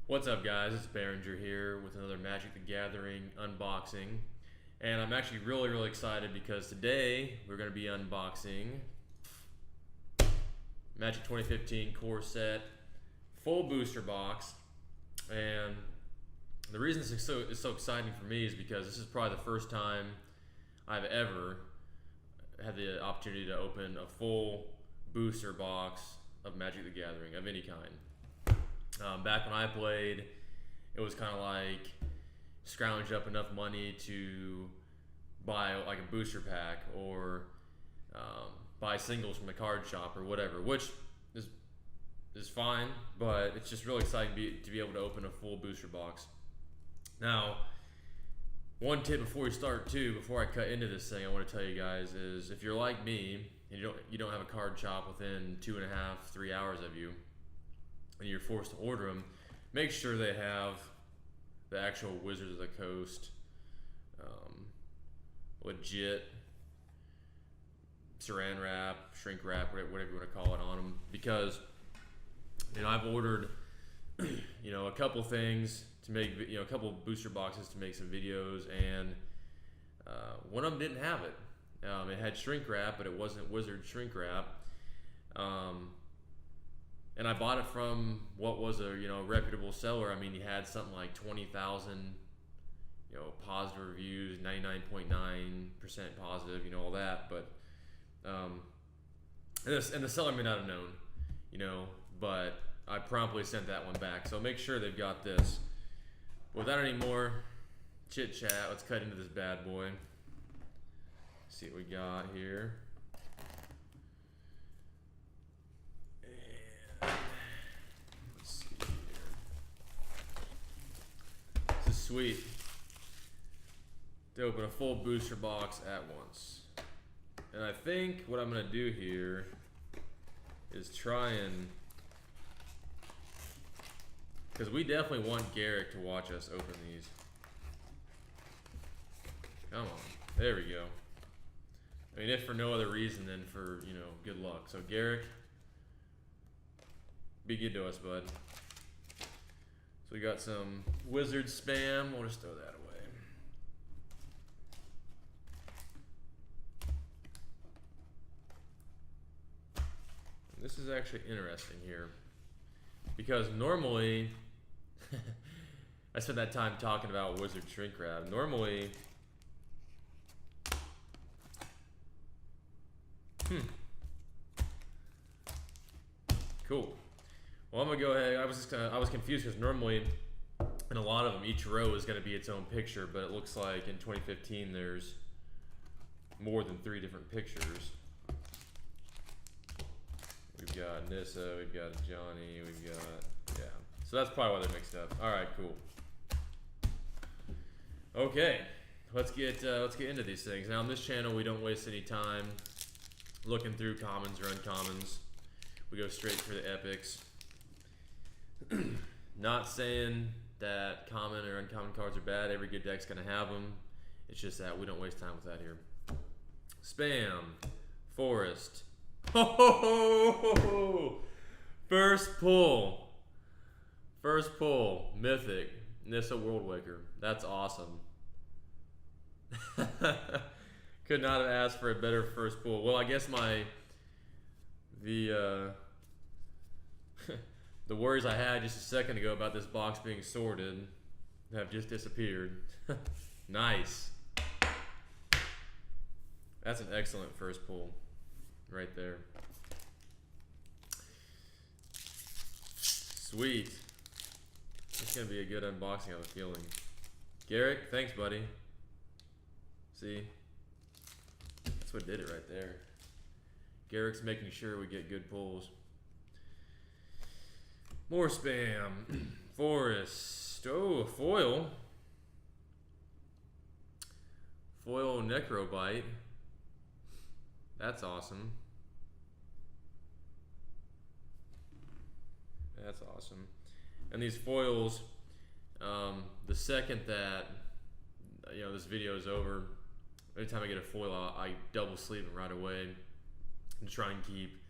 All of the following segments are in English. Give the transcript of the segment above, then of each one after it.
What's up, guys? It's Behringer here with another Magic the Gathering unboxing. And I'm actually really excited because today we're going to be unboxing Magic 2015 Core Set full booster box. And the reason this is so exciting for me is because this is probably the first time I've ever had the opportunity to open a full booster box of Magic the Gathering of any kind. Back when I played, it was kind of like scrounge up enough money to buy like a booster pack or buy singles from the card shop or whatever, which is fine, but it's just really exciting to be able to open a full booster box. Now, one tip before we start before I cut into this thing, I want to tell you guys is if you're like me and you don't have a card shop within 2.5, 3 hours of you, and you're forced to order them, make sure they have the actual Wizards of the Coast legit saran wrap, shrink wrap, whatever you want to call it on them, because I've ordered a couple things to make a couple booster boxes to make some videos, and one of them didn't have it. It had shrink wrap, but it wasn't Wizard shrink wrap. And I bought it from what was a reputable seller. I mean, he had something like 20,000 positive reviews, 99.9% positive, all that. But and the seller may not have known, but I promptly sent that one back. So make sure they've got this. Without any more chit chat, let's cut into this bad boy. See what we got here. Sweet to open a full booster box at once. And I think what I'm gonna do here is try and, because we definitely want Garruk to watch us open these. Come on, there we go. I mean, if for no other reason than for good luck. So Garruk, be good to us, bud. So we got some Wizard spam. We'll just throw that away. And this is actually interesting here, because normally I spent that time talking about Wizard shrink wrap. Normally, cool. Well, I'm gonna go ahead. I was confused because normally in a lot of them each row is gonna be its own picture, but it looks like in 2015 there's more than 3 different pictures. We've got Nissa, we've got Johnny, we've got So that's probably why they're mixed up. All right, cool. Okay, let's get into these things. Now on this channel we don't waste any time looking through commons or uncommons. We go straight for the epics. Not saying that common or uncommon cards are bad. Every good deck's gonna have them. It's just that we don't waste time with that here. Spam, Forest. Ho ho ho ho ho! First pull, Mythic, Nissa Worldwaker. That's awesome. Could not have asked for a better first pull. Well, I guess the worries I had just a second ago about this box being sorted have just disappeared. Nice. That's an excellent first pull right there. Sweet. It's going to be a good unboxing, I have a feeling. Garruk, thanks, buddy. See? That's what did it right there. Garruk's making sure we get good pulls. More spam. Forest. Oh, a foil. Foil Necrobite. That's awesome. That's awesome. And these foils, the second that this video is over, anytime I get a foil, I double sleeve it right away and try and keep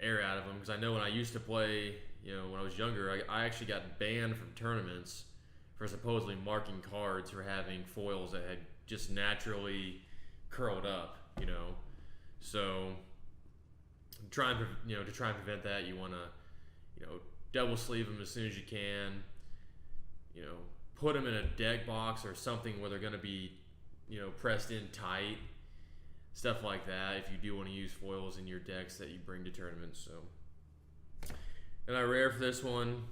air out of them, because I know when I used to play, you know, when I was younger, I actually got banned from tournaments for supposedly marking cards for having foils that had just naturally curled up, you know. So to try and prevent that, you want to, you know, double sleeve them as soon as you can. You know, put them in a deck box or something where they're going to be, you know, pressed in tight. Stuff like that if you do want to use foils in your decks that you bring to tournaments. So, and I rare for this one,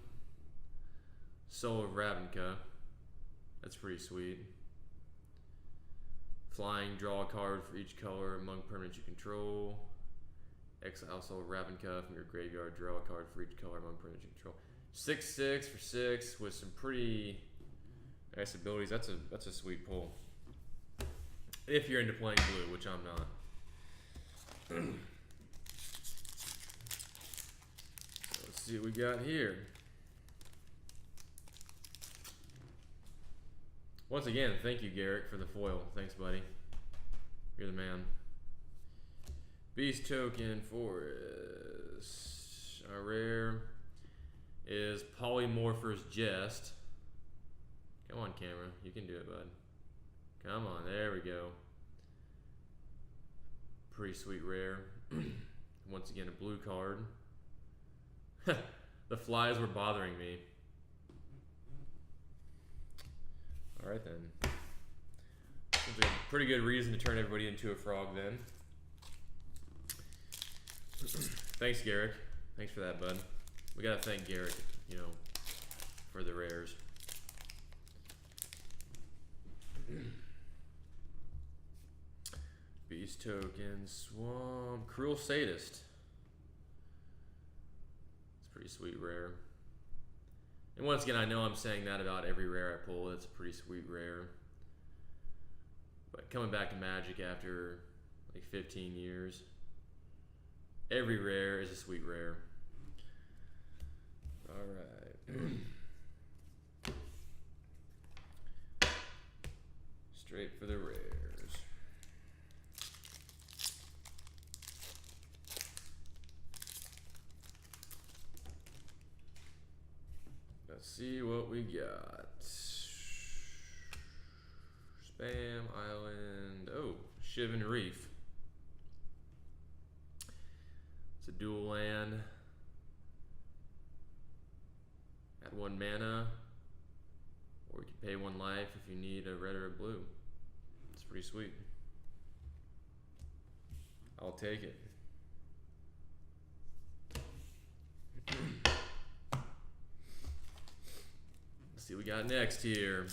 Soul of Ravnica. That's pretty sweet. Flying, draw a card for each color among permanents you control. Exile Soul of Ravnica from your graveyard. Draw a card for each color among permanents you control. 6/6 for 6 with some pretty nice abilities. That's a sweet pull. If you're into playing blue, which I'm not. So let's see what we got here. Once again, thank you, Garruk, for the foil. Thanks, buddy. You're the man. Beast token Forest. Our rare is Polymorpher's Jest. Come on, camera. You can do it, bud. Come on, there we go. Pretty sweet rare. Once again, a blue card. The flies were bothering me. Alright then. Seems like a pretty good reason to turn everybody into a frog then. Thanks, Garruk. Thanks for that, bud. We gotta thank Garruk, you know, for the rares. Beast token, Swamp, Cruel Sadist. It's a pretty sweet rare. And once again, I know I'm saying that about every rare I pull. It's a pretty sweet rare. But coming back to Magic after like 15 years, every rare is a sweet rare. Alright. Straight for the rares. Let's see what we got. Spam Island. Oh, Shivan Reef. It's a dual land. At 1 mana. Or you can pay 1 life if you need a red or a blue. It's pretty sweet. I'll take it. Let's see what we got next here.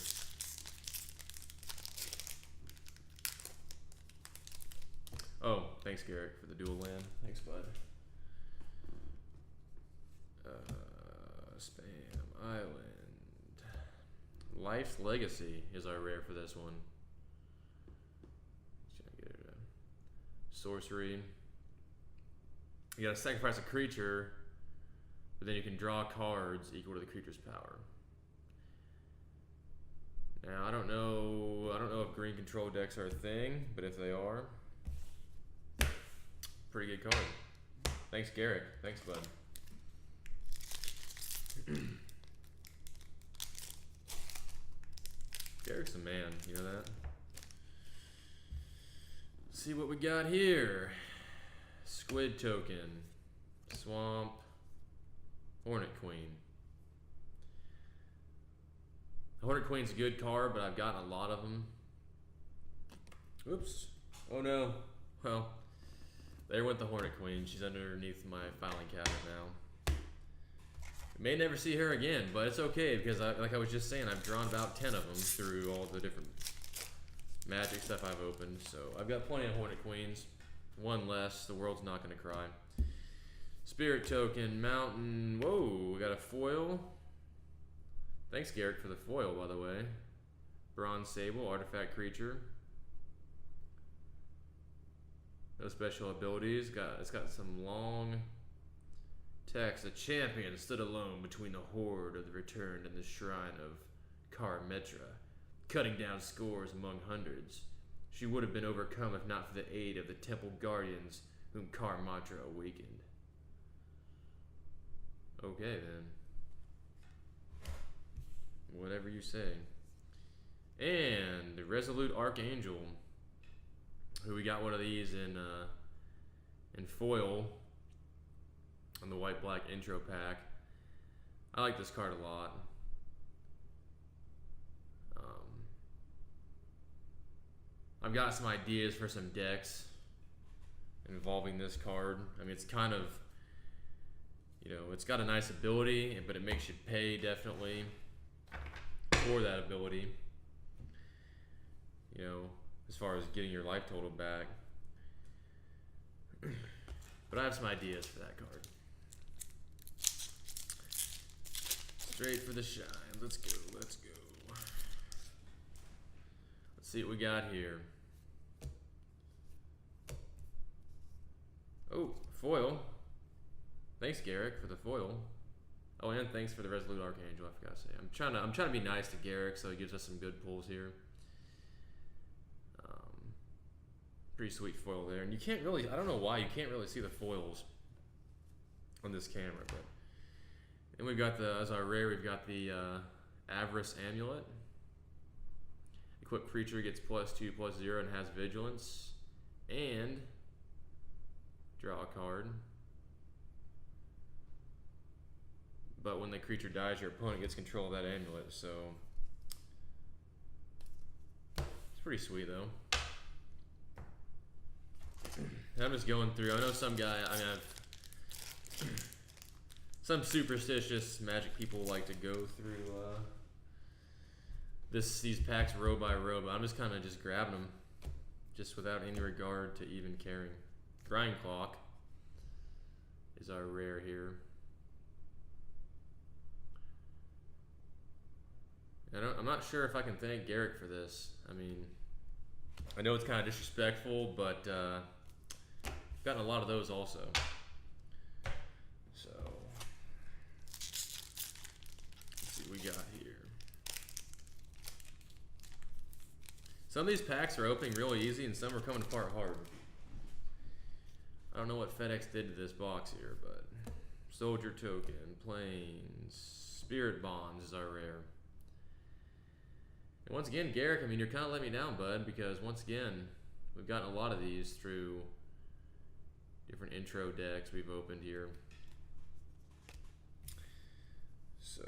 Oh, thanks, Garruk, for the dual land. Thanks, bud. Spam Island. Life's Legacy is our rare for this one. Sorcery. You gotta sacrifice a creature, but then you can draw cards equal to the creature's power. Now I don't know if green control decks are a thing, but if they are, pretty good card. Thanks, Garruk. Thanks, bud. Garrick's a man, you know that? Let's see what we got here. Squid token, Swamp, Hornet Queen. The Hornet Queen's a good card, but I've gotten a lot of them. Oops. Oh no. Well, there went the Hornet Queen. She's underneath my filing cabinet now. May never see her again, but it's okay because, like I was just saying, I've drawn about 10 of them through all the different Magic stuff I've opened. So I've got plenty of Hornet Queens. One less. The world's not going to cry. Spirit token, Mountain. Whoa, we got a foil. Thanks, Garruk, for the foil, by the way. Bronze Sable, artifact creature. No special abilities. It's got some long text. A champion stood alone between the horde of the returned and the shrine of Karametra, cutting down scores among hundreds. She would have been overcome if not for the aid of the temple guardians whom Karametra awakened. Okay then. Whatever you say. And the Resolute Archangel, who we got one of these in foil on the white black intro pack. I like this card a lot. I've got some ideas for some decks involving this card. I mean, it's kind of, you know, it's got a nice ability, but it makes you pay definitely for that ability. You know, as far as getting your life total back. But I have some ideas for that card. Straight for the shine. Let's go, let's go. Let's see what we got here. Oh, foil. Thanks, Garruk, for the foil. Oh, and thanks for the Resolute Archangel, I forgot to say. I'm trying to be nice to Garruk, so he gives us some good pulls here. Pretty sweet foil there. And you can't really, I don't know why, you can't really see the foils on this camera, but. And we've got the, as our rare, we've got the Avarice Amulet. Equipped creature gets +2/+0 and has Vigilance. And draw a card. But when the creature dies, your opponent gets control of that amulet, so it's pretty sweet though. And I'm just going through, I know some guy, I mean, some superstitious Magic people like to go through these packs row by row, but I'm just kind of just grabbing them just without any regard to even caring. Grind Clock is our rare here. I'm not sure if I can thank Garruk for this. I mean, I know it's kind of disrespectful, but I've gotten a lot of those also. So, let's see what we got here. Some of these packs are opening really easy and some are coming apart hard. I don't know what FedEx did to this box here, but Soldier Token, Plains, Spirit Bonds is our rare. And once again, Garruk, I mean, you're kind of letting me down, bud, because once again, we've gotten a lot of these through different intro decks we've opened here. So,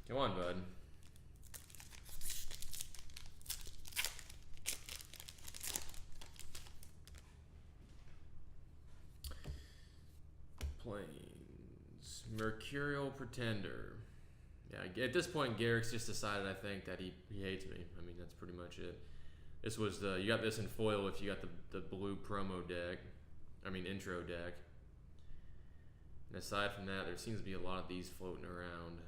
come on, bud. Plains. Mercurial Pretender. Yeah, at this point, Garrick's just decided, I think, that he hates me. I mean, that's pretty much it. This was the, you got this in foil if you got the blue promo deck. I mean, intro deck. And aside from that, there seems to be a lot of these floating around.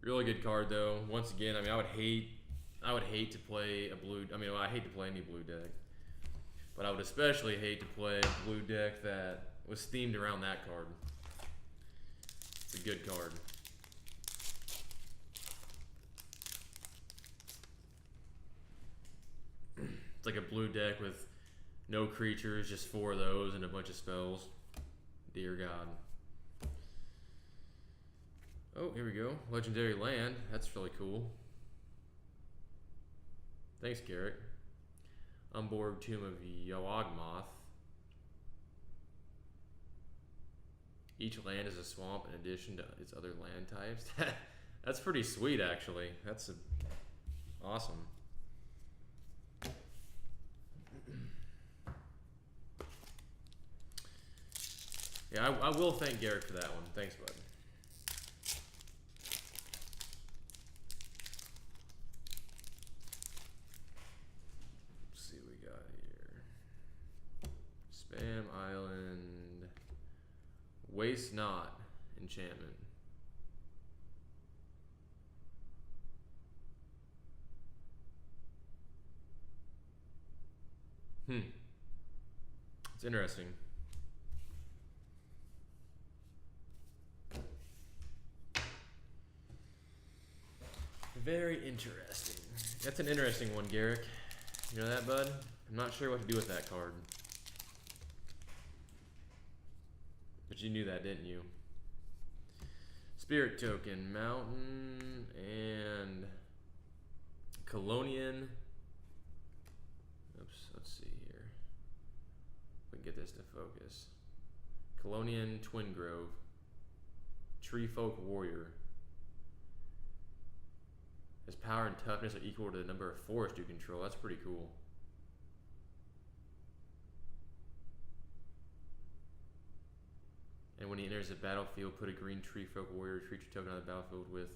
Really good card, though. Once again, I mean, I would hate to play a blue, I mean, I hate to play any blue deck. But I would especially hate to play a blue deck that was themed around that card. It's a good card. It's like a blue deck with no creatures, just 4 of those and a bunch of spells. Dear God. Oh, here we go. Legendary Land. That's really cool. Thanks, Garruk. Unborg Tomb of Yawgmoth. Each land is a swamp in addition to its other land types. That's pretty sweet, actually. That's awesome. Yeah, I will thank Garruk for that one. Thanks, bud. Let's see what we got here. Spam Island. Waste Not enchantment. It's interesting. Very interesting. That's an interesting one, Garruk. You know that, bud? I'm not sure what to do with that card. But you knew that, didn't you? Spirit Token, Mountain, and Colonian. Oops, let's see here. We can get this to focus. Colonian Twin Grove. Tree Folk Warrior. His power and toughness are equal to the number of forests you control. That's pretty cool. And when he enters the battlefield, put a green Tree Folk Warrior creature token on the battlefield with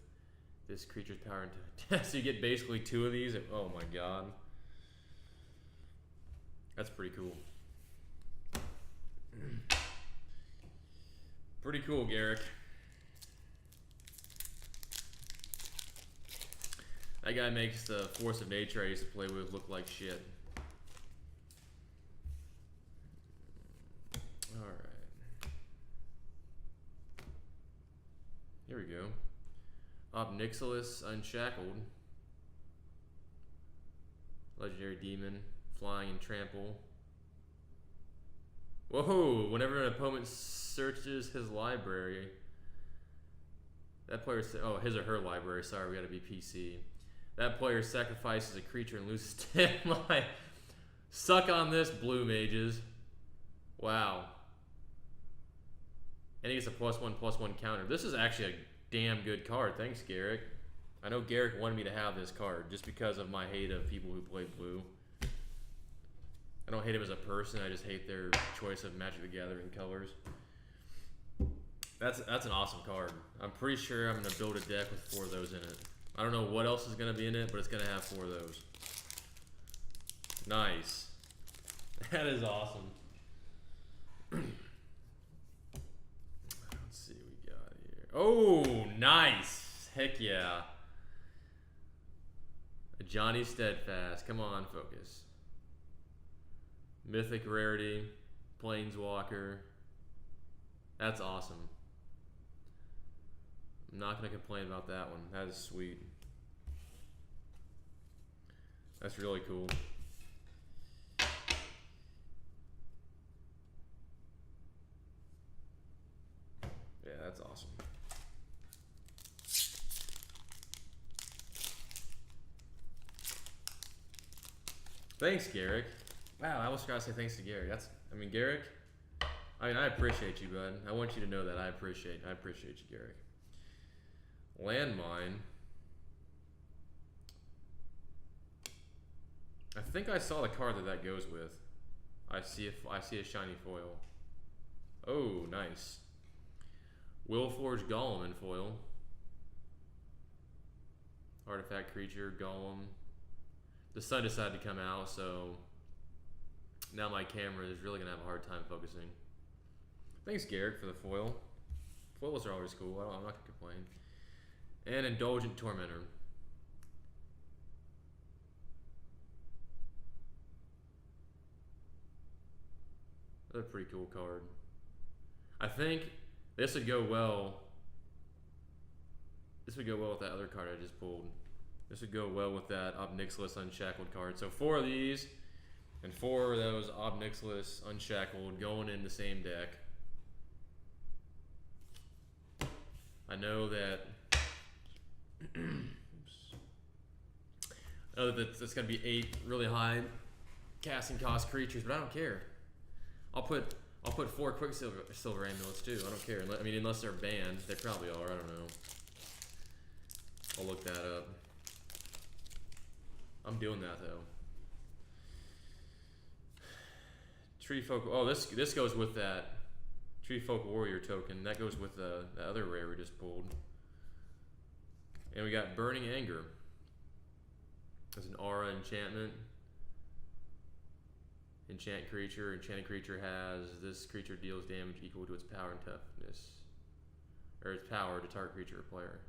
this creature's power and toughness. So you get basically 2 of these. Oh my god. That's pretty cool. Pretty cool, Garruk. That guy makes the Force of Nature I used to play with look like shit. Alright. Here we go. Obnixilis Unshackled. Legendary Demon. Flying and Trample. Whoa! Whenever an opponent searches his library, that player, oh, his or her library, sorry, we gotta be PC. That player sacrifices a creature and loses 10 life. Suck on this, blue mages. Wow. And he gets a +1/+1 counter. This is actually a damn good card. Thanks, Garruk. I know Garruk wanted me to have this card just because of my hate of people who play blue. I don't hate him as a person, I just hate their choice of Magic the Gathering colors. That's an awesome card. I'm pretty sure I'm going to build a deck with 4 of those in it. I don't know what else is going to be in it, but it's going to have 4 of those. Nice. That is awesome. Let's see what we got here. Oh, nice. Heck yeah. A Johnny Steadfast. Come on, focus. Mythic rarity. Planeswalker. That's awesome. I'm not going to complain about that one. That is sweet. That's really cool. Yeah, that's awesome. Thanks, Garruk. Wow, I almost forgot to say thanks to Garruk. Garruk, I appreciate you, bud. I want you to know that I appreciate you, Garruk. Landmine. I think I saw the card that goes with. I see a shiny foil. Oh, nice. Willforged Golem in foil. Artifact creature, Golem. The sun decided to come out, so now my camera is really gonna have a hard time focusing. Thanks, Garruk, for the foil. Foils are always cool. I'm not gonna complain. And Indulgent Tormentor. That's a pretty cool card. I think this would go well. This would go well with that other card I just pulled. This would go well with that Obnixilis Unshackled card. So 4 of these and 4 of those Obnixilis Unshackled going in the same deck. I know that I know that it's going to be 8 really high casting cost creatures, but I don't care. I'll put 4 Quicksilver Amulets too. I don't care. I mean, unless they're banned, they probably are. I don't know. I'll look that up. I'm doing that though. Tree Folk. Oh, this goes with that Tree Folk Warrior token. That goes with the other rare we just pulled. And we got Burning Anger. As an aura enchantment. Enchant creature. Enchanted creature has this creature deals damage equal to its power and toughness. Or its power to target creature or player.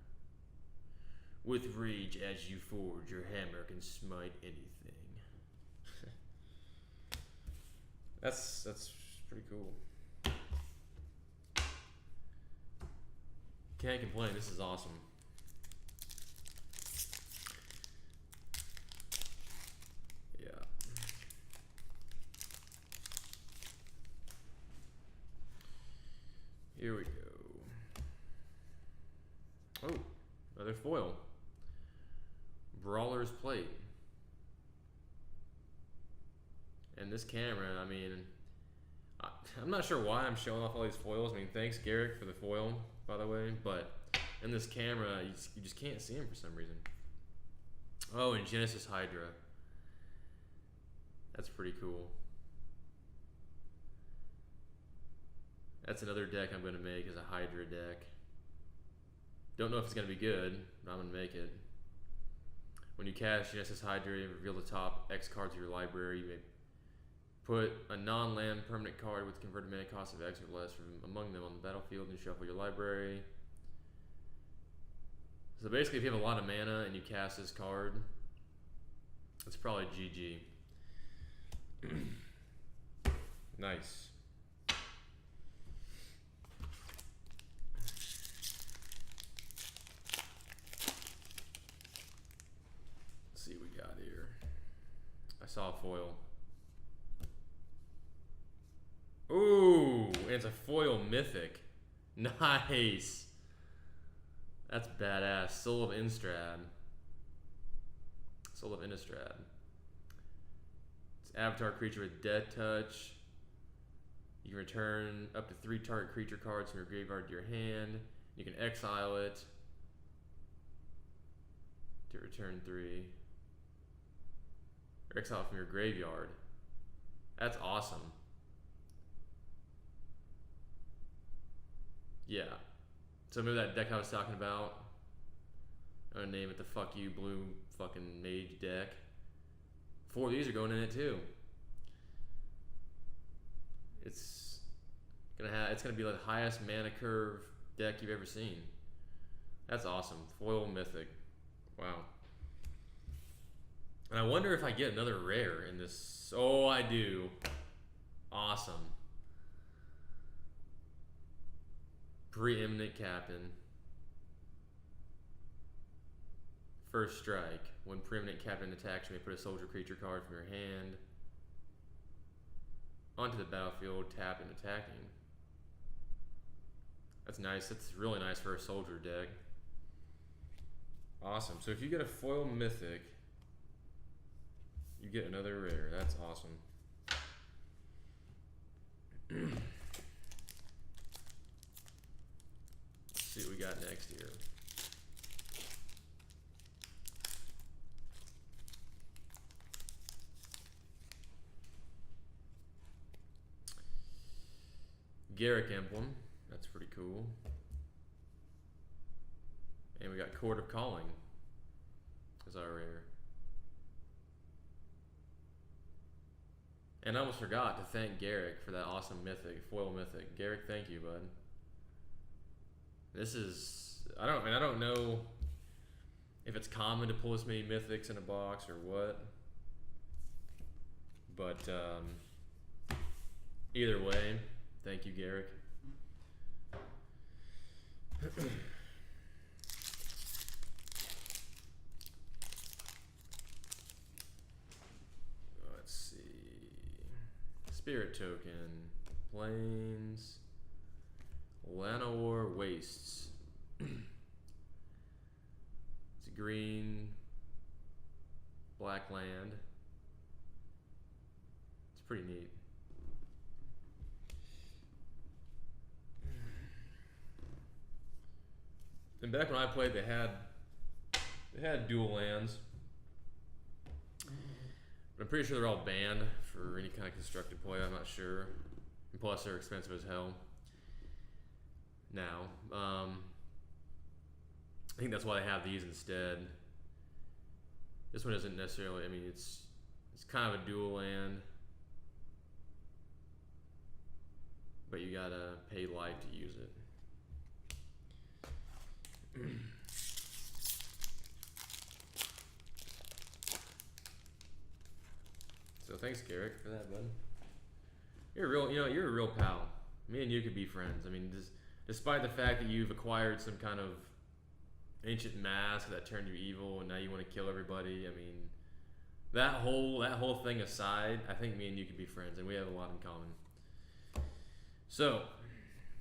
With rage as you forge, your hammer can smite anything. That's pretty cool. Can't complain. This is awesome. Yeah, Here we go. Oh, another foil. Brawler's Plate. And this camera, I mean, I'm not sure why I'm showing off all these foils. I mean, thanks Garruk for the foil, by the way, but in this camera, you just can't see him for some reason. Oh, and Genesis Hydra. That's pretty cool. That's another deck I'm going to make, is a Hydra deck. Don't know if it's going to be good, but I'm going to make it. When you cast Genesis Hydra and reveal the top X cards of your library, you may put a non-land permanent card with converted mana cost of X or less from among them on the battlefield and shuffle your library. So basically, if you have a lot of mana and you cast this card, it's probably GG. Nice. Let's see what we got here. I saw a foil. Ooh, it's a foil mythic. Nice. That's badass. Soul of Innistrad. Soul of Innistrad. It's avatar creature with Death Touch. You can return up to 3 target creature cards from your graveyard to your hand. You can exile it to return 3. Or exile from your graveyard. That's awesome. Yeah. So maybe that deck I was talking about, I'm gonna name it the Fuck You Blue fucking Mage deck. 4 of these are going in it too. It's gonna be like the highest mana curve deck you've ever seen. That's awesome. Foil Mythic. Wow. And I wonder if I get another rare in this. Oh, I do. Awesome. Preeminent Captain. First strike. When Preeminent Captain attacks, you may put a soldier creature card from your hand onto the battlefield, tap and attacking. That's nice. That's really nice for a soldier deck. Awesome. So if you get a foil mythic, you get another rare. That's awesome. See what we got next here. Garruk Emblem. That's pretty cool. And we got Court of Calling as our rare. And I almost forgot to thank Garruk for that awesome mythic, foil mythic. Garruk, thank you, bud. This is, I don't know if it's common to pull this many mythics in a box or what, but either way, thank you, Garruk. Let's see. Spirit Token, Plains, Llanowar Wastes. It's a green, black land. It's pretty neat. And back when I played, they had dual lands, but I'm pretty sure they're all banned for any kind of constructed play. I'm not sure, and plus they're expensive as hell now. I think that's why they have these instead. This one isn't necessarily, I mean, it's kind of a dual land, but you gotta pay life to use it. So thanks, Garruk, for that, bud. You're a real, you're a real pal. Me and you could be friends. I mean, despite the fact that you've acquired some kind of ancient mask that turned you evil, and now you want to kill everybody. I mean, that whole thing aside, I think me and you could be friends, and we have a lot in common. So,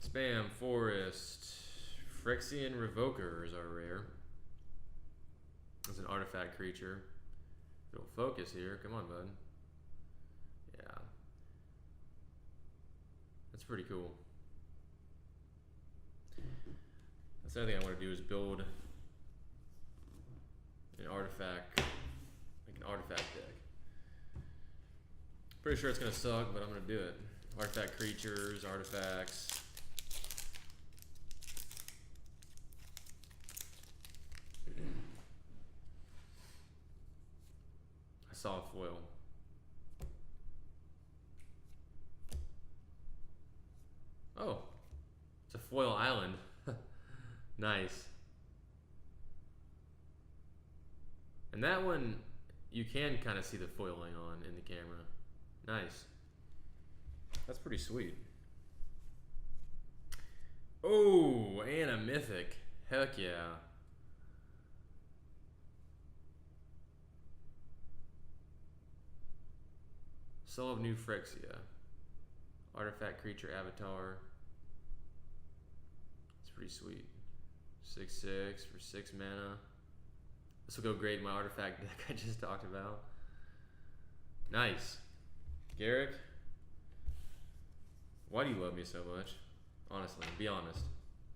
Spam Forest. Phyrexian Revokers are rare. It's an artifact creature. It'll focus here. Come on, bud. Yeah. That's pretty cool. That's the other thing I want to do is build an artifact, like an artifact deck. Pretty sure it's gonna suck, but I'm gonna do it. Artifact creatures, artifacts. I saw a foil. Oh, it's a foil island. Nice. And that one, you can kind of see the foiling on in the camera. Nice. That's pretty sweet. Oh, and a mythic. Heck yeah. Soul of New Phyrexia. Artifact creature avatar. It's pretty sweet. 6/6 for 6 mana. This will go great in my artifact deck I just talked about. Nice. Garruk, why do you love me so much? Honestly, be honest.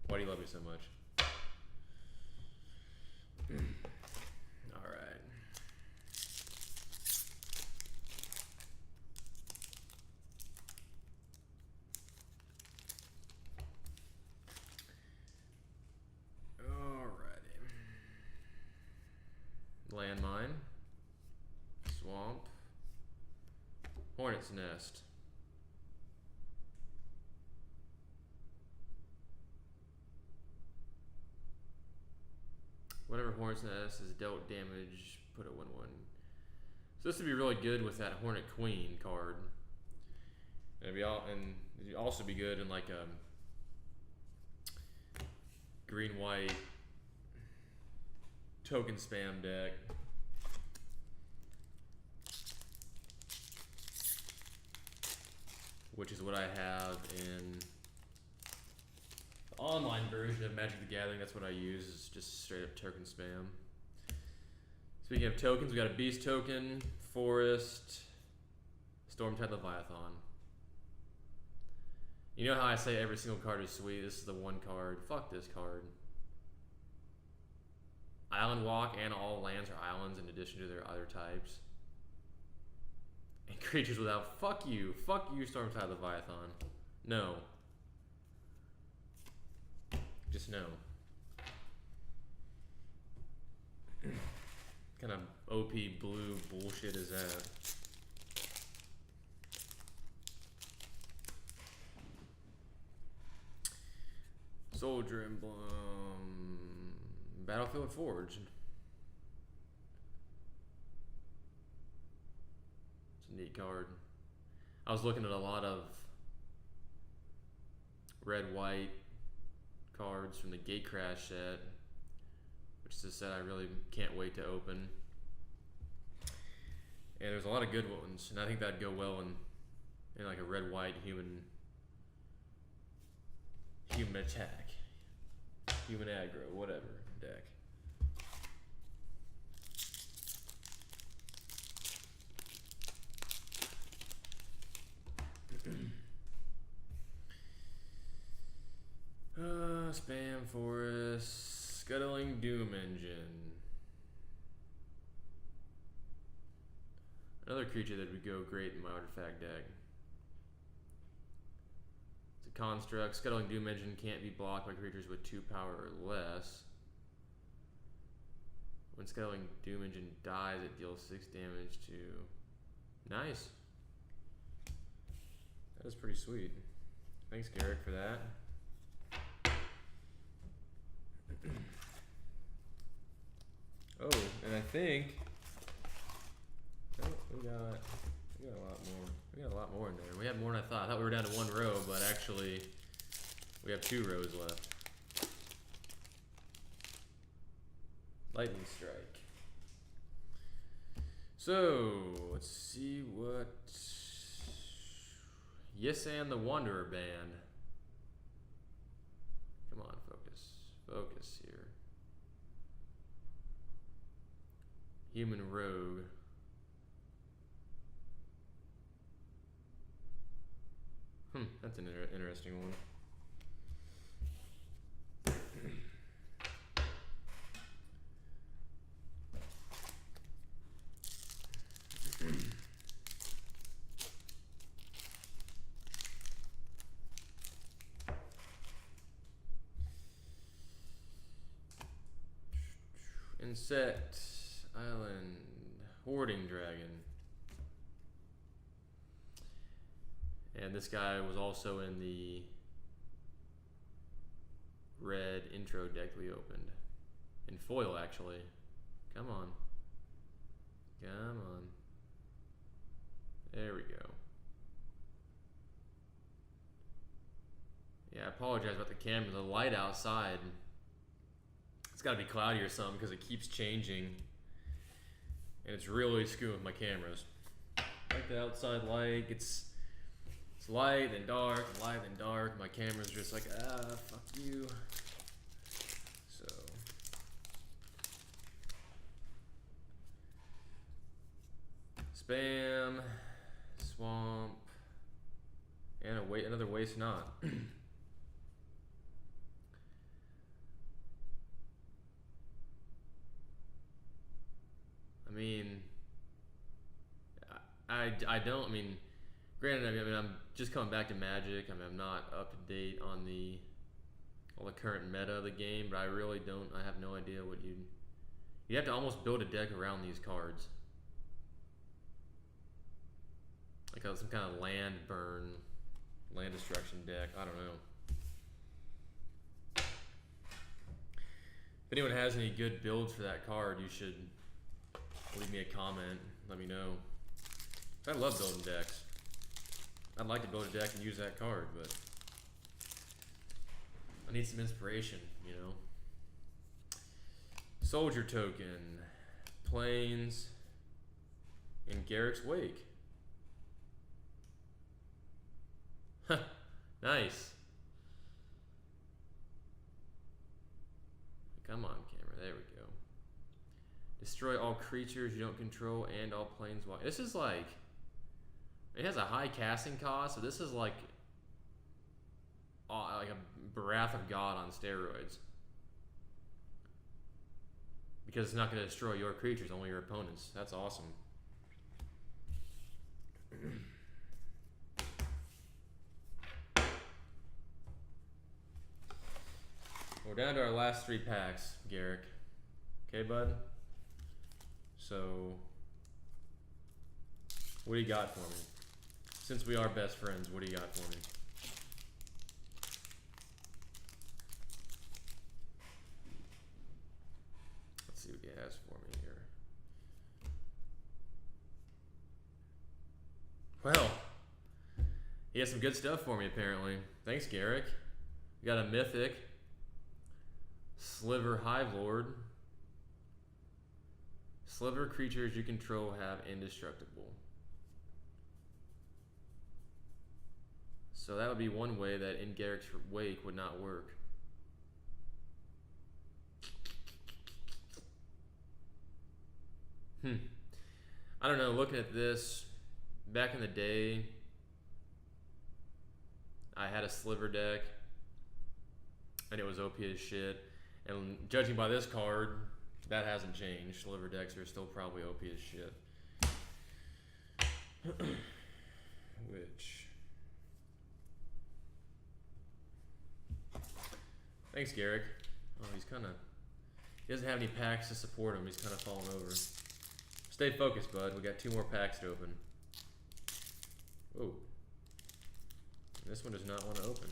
Why do you love me so much? Alright. Landmine, Swamp, Hornet's Nest. Whenever Hornet's Nest is dealt damage, put a 1/1. So this would be really good with that Hornet Queen card. And it'd also be good in like a green-white token spam deck. Which is what I have in the online version of Magic the Gathering. That's what I use, is just straight up token spam. Speaking of tokens, we got a Beast token, Forest, Stormtide Leviathan. You know how I say every single card is sweet? This is the one card. Fuck this card. Island Walk, and all lands are islands in addition to their other types. And creatures without. Fuck you, Stormtide Leviathan. No. Just no. Kind of OP blue bullshit is that? Soldier Emblem. Battlefield Forge. It's a neat card. I was looking at a lot of red-white cards from the Gatecrash set, which is a set I really can't wait to open. And there's a lot of good ones, and I think that'd go well in like a red-white human attack, human aggro, whatever deck. Spam Forest, Scuttling Doom Engine. Another creature that would go great in my artifact deck. It's a construct. Scuttling Doom Engine can't be blocked by creatures with 2 power or less. When Scuttling Doom Engine dies, it deals 6 damage to... Nice. That is pretty sweet. Thanks, Garruk, for that. Oh, and I think we got a lot more. We got a lot more in there. We have more than I thought. I thought we were down to 1 row, but actually we have 2 rows left. Lightning Strike. So let's see what. Yes, and the Wanderer Band. focus here. Human Rogue. That's an interesting one. Insect Island Hoarding Dragon. And this guy was also in the red intro deck we opened. In foil, actually. Come on. Come on. There we go. Yeah, I apologize about the camera. The light outside, it's got to be cloudy or something because it keeps changing. And it's really screwing with my cameras. Like the outside light, it's light and dark, and light and dark. My camera's just like, fuck you. So spam, swamp, and another waste not. I mean, I don't. I mean, granted, I mean, I'm just coming back to Magic. I mean, I'm not up to date on all the current meta of the game, but I really don't. I have no idea what you have to almost build a deck around these cards, like some kind of land burn, land destruction deck. I don't know. If anyone has any good builds for that card, you should leave me a comment. Let me know. I love building decks. I'd like to build a deck and use that card, but I need some inspiration, you know. Soldier Token, Plains, in Garruk's Wake. Nice. Come on, camera. There we go. Destroy all creatures you don't control and all planeswalkers. This is like, it has a high casting cost, so this is like a Wrath of God on steroids. Because it's not going to destroy your creatures, only your opponents. That's awesome. We're down to our last 3 packs, Garruk. Okay, bud? So, what do you got for me? Since we are best friends, what do you got for me? Let's see what he has for me here. Well, he has some good stuff for me apparently. Thanks, Garruk. We got a Mythic, Sliver Hive Lord. Sliver creatures you control have indestructible. So that would be one way that in Garruk's Wake would not work. I don't know, looking at this, back in the day, I had a Sliver deck, and it was OP as shit. And judging by this card, that hasn't changed. Sliver decks are still probably OP as shit. Which... Thanks, Garruk. Oh, he's kind of... He doesn't have any packs to support him. He's kind of falling over. Stay focused, bud. We got 2 more packs to open. Whoa. This one does not want to open.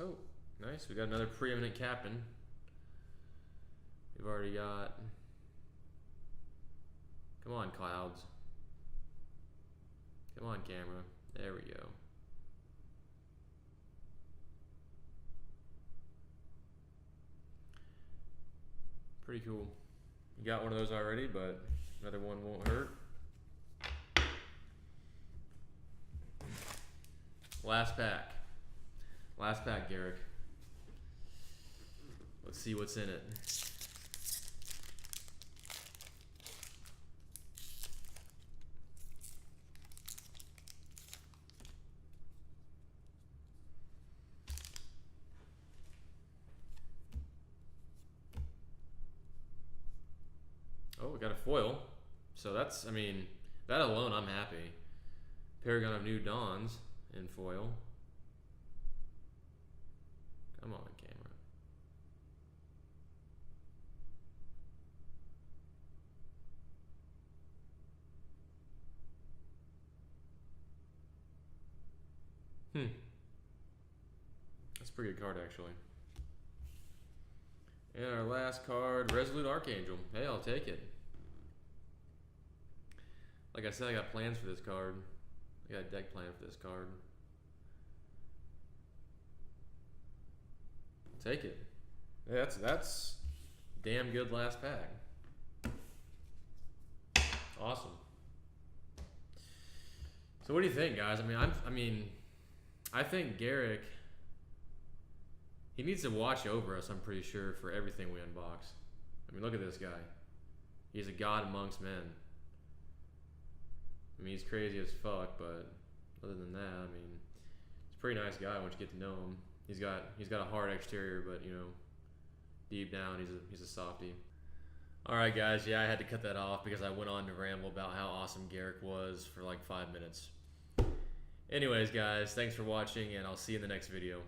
Oh, nice. We got another preeminent captain. We've already got... Come on, clouds. Come on, camera. There we go. Pretty cool. You got one of those already, but another one won't hurt. Last pack. Last pack, Garruk. Let's see what's in it. Oh, we got a foil. So that's, I mean, that alone, I'm happy. Paragon of New Dawns in foil. Come on, camera. That's a pretty good card, actually. And our last card, Resolute Archangel. Hey, I'll take it. Like I said, I got plans for this card. I got a deck plan for this card. Take it. Yeah, that's damn good last pack. Awesome. So what do you think, guys? I think Garruk, he needs to watch over us, I'm pretty sure, for everything we unbox. I mean, look at this guy. He's a god amongst men. I mean, he's crazy as fuck, but other than that, I mean, he's a pretty nice guy once you get to know him. He's got a hard exterior, but you know, deep down, he's a softie. All right, guys. Yeah, I had to cut that off because I went on to ramble about how awesome Garruk was for like 5 minutes. Anyways, guys, thanks for watching, and I'll see you in the next video.